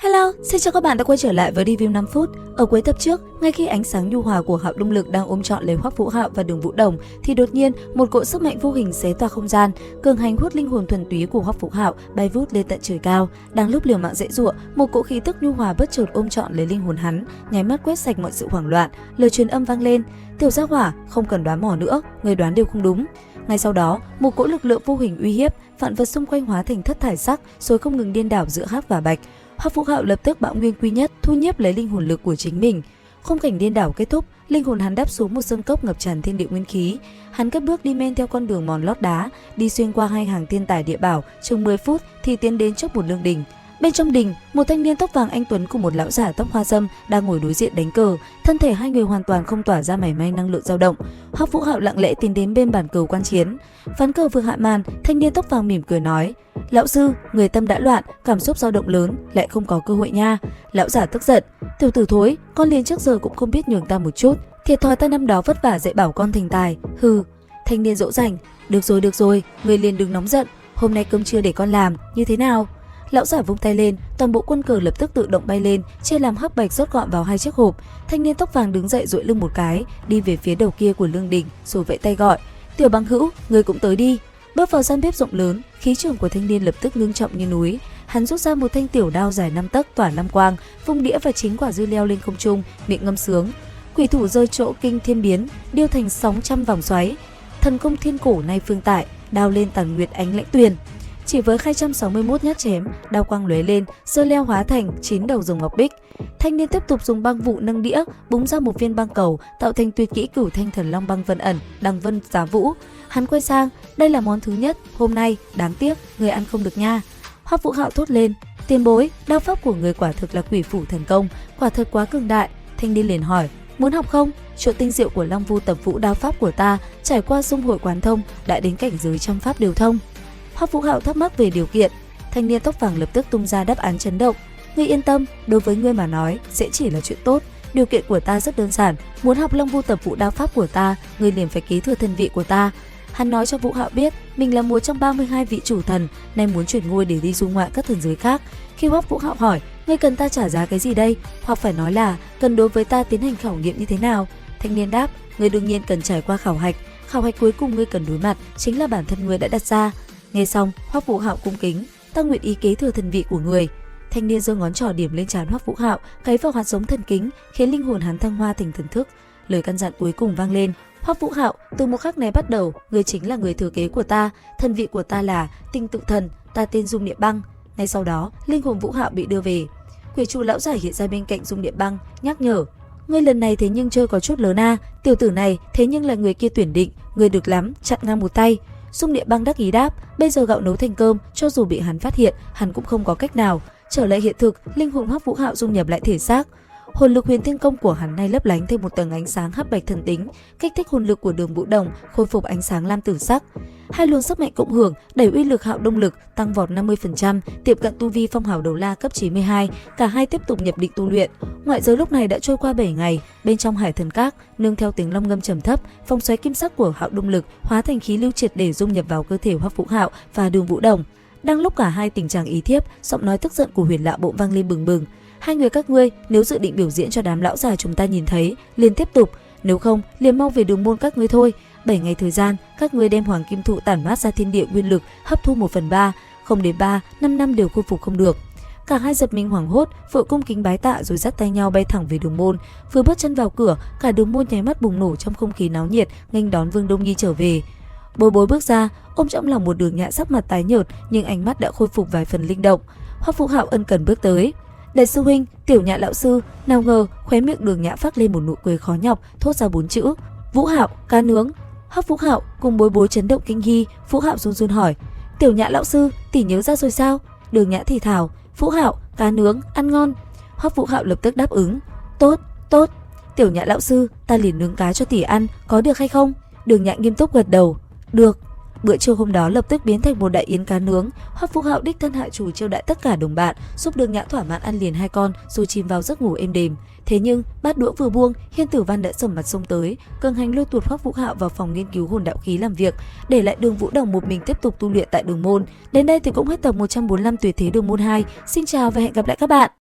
Hello, xin chào các bạn đã quay trở lại với review 5 phút. Ở cuối tập trước, ngay khi ánh sáng nhu hòa của Hạo Đông Lực đang ôm trọn lấy Hoắc Vũ Hạo và Đường Vũ Đồng, thì đột nhiên một cỗ sức mạnh vô hình xé toạc không gian, cường hành hút linh hồn thuần túy của Hoắc Vũ Hạo bay vút lên tận trời cao. Đang lúc liều mạng giãy giụa, một cỗ khí tức nhu hòa bất chợt ôm trọn lấy linh hồn hắn, nháy mắt quét sạch mọi sự hoảng loạn. Lời truyền âm vang lên: "Tiểu Gia Hỏa, không cần đoán mò nữa, người đoán đều không đúng." Ngay sau đó, một cỗ lực lượng vô hình uy hiếp, vạn vật xung quanh hóa thành thất thải sắc, rồi không ngừng điên đảo giữa hắc và bạch. Hoắc Vũ Hạo lập tức bạo nguyên quy nhất, thu nhiếp lấy linh hồn lực của chính mình. Khung cảnh điên đảo kết thúc, linh hồn hắn đáp xuống một sơn cốc ngập tràn thiên địa nguyên khí. Hắn cất bước đi men theo con đường mòn lót đá, đi xuyên qua hai hàng thiên tài địa bảo, chừng 10 phút thì tiến đến trước một lương đình. Bên trong đình, một thanh niên tóc vàng anh tuấn cùng một lão giả tóc hoa râm đang ngồi đối diện đánh cờ. Thân thể hai người hoàn toàn không tỏa ra mảy may năng lượng dao động. Hoắc Vũ Hạo lặng lẽ tiến đến bên bàn cờ quan chiến. Ván cờ vừa hạ màn, thanh niên tóc vàng mỉm cười nói: "Lão sư, người tâm đã loạn, cảm xúc dao động lớn, lại không có cơ hội nha." Lão giả tức giận: "Tiểu tử thối, con liền trước giờ cũng không biết nhường ta một chút, thiệt thòi ta năm đó vất vả dạy bảo con thành tài." "Hừ." Thanh niên dỗ dành: được rồi, người liền đừng nóng giận, hôm nay cơm trưa để con làm, như thế nào?" Lão giả vung tay lên, toàn bộ quân cờ lập tức tự động bay lên, chia làm hắc bạch rót gọn vào hai chiếc hộp. Thanh niên tóc vàng đứng dậy duỗi lưng một cái, đi về phía đầu kia của lương đình, rồi vẫy tay gọi: "Tiểu bằng hữu, người cũng tới đi." Bước vào gian bếp rộng lớn, khí trường của thanh niên lập tức ngưng trọng như núi. Hắn rút ra một thanh tiểu đao dài 5 tấc tỏa lam quang, vung đĩa và chín quả dưa leo lên không trung, miệng ngâm sướng: "Quỷ thủ rơi chỗ kinh thiên biến, điêu thành sóng trăm vòng xoáy. Thần công thiên cổ nay phương tại, đao lên tàn nguyệt ánh lãnh tuyền." Chỉ với 261 nhát chém, đao quang lóe lên, dưa leo hóa thành 9 đầu rồng ngọc bích. Thanh niên tiếp tục dùng băng vụ nâng đĩa, búng ra một viên băng cầu, tạo thành tuyệt kỹ Cửu Thanh Thần Long băng vân ẩn, đằng vân giá vũ. Hắn quay sang: "Đây là món thứ nhất, hôm nay, đáng tiếc, người ăn không được nha." Hoắc Vũ Hạo thốt lên: "Tiền bối, đao pháp của người quả thực là quỷ phủ thần công, quả thật quá cường đại." Thanh niên liền hỏi: "Muốn học không? Chỗ tinh diệu của Long Vu Tập Vũ đao pháp của ta, trải qua dung hội quán thông, đã đến cảnh giới trăm pháp đều thông." Hoắc Vũ Hạo thắc mắc về điều kiện. Thanh niên tóc vàng lập tức tung ra đáp án chấn động: "Ngươi yên tâm, đối với ngươi mà nói sẽ chỉ là chuyện tốt. Điều kiện của ta rất đơn giản, muốn học Long Vu Tập Vũ đao pháp của ta, ngươi liền phải kế thừa thân vị của ta." Hắn nói cho Vũ Hạo biết mình là một trong 32 vị chủ thần, nay muốn chuyển ngôi để đi du ngoại các thần giới khác. Khi Hoắc Vũ Hạo hỏi: "Ngươi cần ta trả giá cái gì đây?" Hoặc phải nói là cần đối với ta tiến hành khảo nghiệm như thế nào? Thanh niên đáp: "Ngươi đương nhiên cần trải qua khảo hạch cuối cùng ngươi cần đối mặt chính là bản thân ngươi đã đặt ra." Nghe xong, Hoắc Vũ Hạo cung kính: "Ta nguyện ý kế thừa thần vị của người." Thanh niên giơ ngón trỏ điểm lên trán Hoắc Vũ Hạo, cấy vào hạt giống thần kính, khiến linh hồn hắn thăng hoa thành thần thức. Lời căn dặn cuối cùng vang lên: "Hoắc Vũ Hạo, từ một khắc này bắt đầu, người chính là người thừa kế của ta, thần vị của ta là Tinh Tự Thần, ta tên Dung Niệm Băng." Ngay sau đó, linh hồn Vũ Hạo bị đưa về. Quỷ chủ lão giả hiện ra bên cạnh Dung Niệm Băng, nhắc nhở: "Ngươi lần này thế nhưng chơi có chút lớn a, tiểu tử này thế nhưng là người kia tuyển định, ngươi được lắm, chặn ngang một tay." Dung Niệm Băng đắc ý đáp: "Bây giờ gạo nấu thành cơm, cho dù bị hắn phát hiện, hắn cũng không có cách nào." Trở lại hiện thực, linh hồn Hoắc Vũ Hạo dung nhập lại thể xác. Hồn lực huyền thiên công của hắn nay lấp lánh thêm một tầng ánh sáng hắc bạch thần tính, kích thích hồn lực của Đường Vũ Đồng khôi phục ánh sáng lam tử sắc. Hai luồng sức mạnh cộng hưởng đẩy uy lực Hạo Đông Lực tăng vọt 50%, tiệm cận tu vi Phong Hào Đấu La cấp 92. Cả hai tiếp tục nhập định tu luyện. Ngoại giới lúc này đã trôi qua 7 ngày, bên trong Hải Thần Các, nương theo tiếng long ngâm trầm thấp, phong xoáy kim sắc của Hạo Đông Lực hóa thành khí lưu triệt để dung nhập vào cơ thể Hoắc Vũ Hạo và Đường Vũ Đồng. Đang lúc cả hai tình trạng ý thiếp, giọng nói tức giận của Huyền Lạ Bộ vang lên bừng bừng: "Hai người các ngươi, nếu dự định biểu diễn cho đám lão già chúng ta nhìn thấy, liền tiếp tục, nếu không, liền mau về đường môn các ngươi thôi. 7 ngày thời gian, các ngươi đem Hoàng Kim Thụ tản mát ra thiên địa nguyên lực, hấp thu 1/3, không đến 3-5 năm đều khôi phục không được." Cả hai giật mình hoảng hốt, vội cung kính bái tạ rồi dắt tay nhau bay thẳng về đường môn. Vừa bước chân vào cửa, cả đường môn nháy mắt bùng nổ trong không khí náo nhiệt, nghênh đón Vương Đông Nhi trở về. Bối Bối bước ra, ôm trong lòng một Đường Nhã sắc mặt tái nhợt, nhưng ánh mắt đã khôi phục vài phần linh động. Hoắc Vũ Hạo ân cần bước tới: "Đại sư huynh, Tiểu Nhã lão sư." Nào ngờ, khóe miệng Đường Nhã phác lên một nụ cười khó nhọc, thốt ra 4 chữ: "Vũ Hạo, cá nướng." Hoắc Vũ Hạo cùng Bối Bối chấn động kinh nghi. Vũ Hạo run run hỏi: "Tiểu Nhã lão sư, tỷ nhớ ra rồi sao?" Đường Nhã thì thào: "Vũ Hạo, cá nướng ăn ngon." Hoắc Vũ Hạo lập tức đáp ứng: "Tốt, tốt. Tiểu Nhã lão sư, ta liền nướng cá cho tỷ ăn, có được hay không?" Đường Nhã nghiêm túc gật đầu: "Được." Bữa trưa hôm đó lập tức biến thành một đại yến cá nướng. Hoắc Vũ Hạo đích thân hạ chủ chiêu đãi tất cả đồng bạn, giúp Đường Nhã thỏa mãn ăn liền 2 con rồi chìm vào giấc ngủ êm đềm. Thế nhưng bát đũa vừa buông, Hiên Tử Văn đã sầm mặt xông tới, cường hành lôi tuột Hoắc Vũ Hạo vào phòng nghiên cứu hồn đạo khí làm việc, để lại Đường Vũ Đồng một mình tiếp tục tu luyện tại đường môn. Đến đây thì cũng hết tập 145 Tuyệt Thế Đường môn 2. Xin chào và hẹn gặp lại các bạn.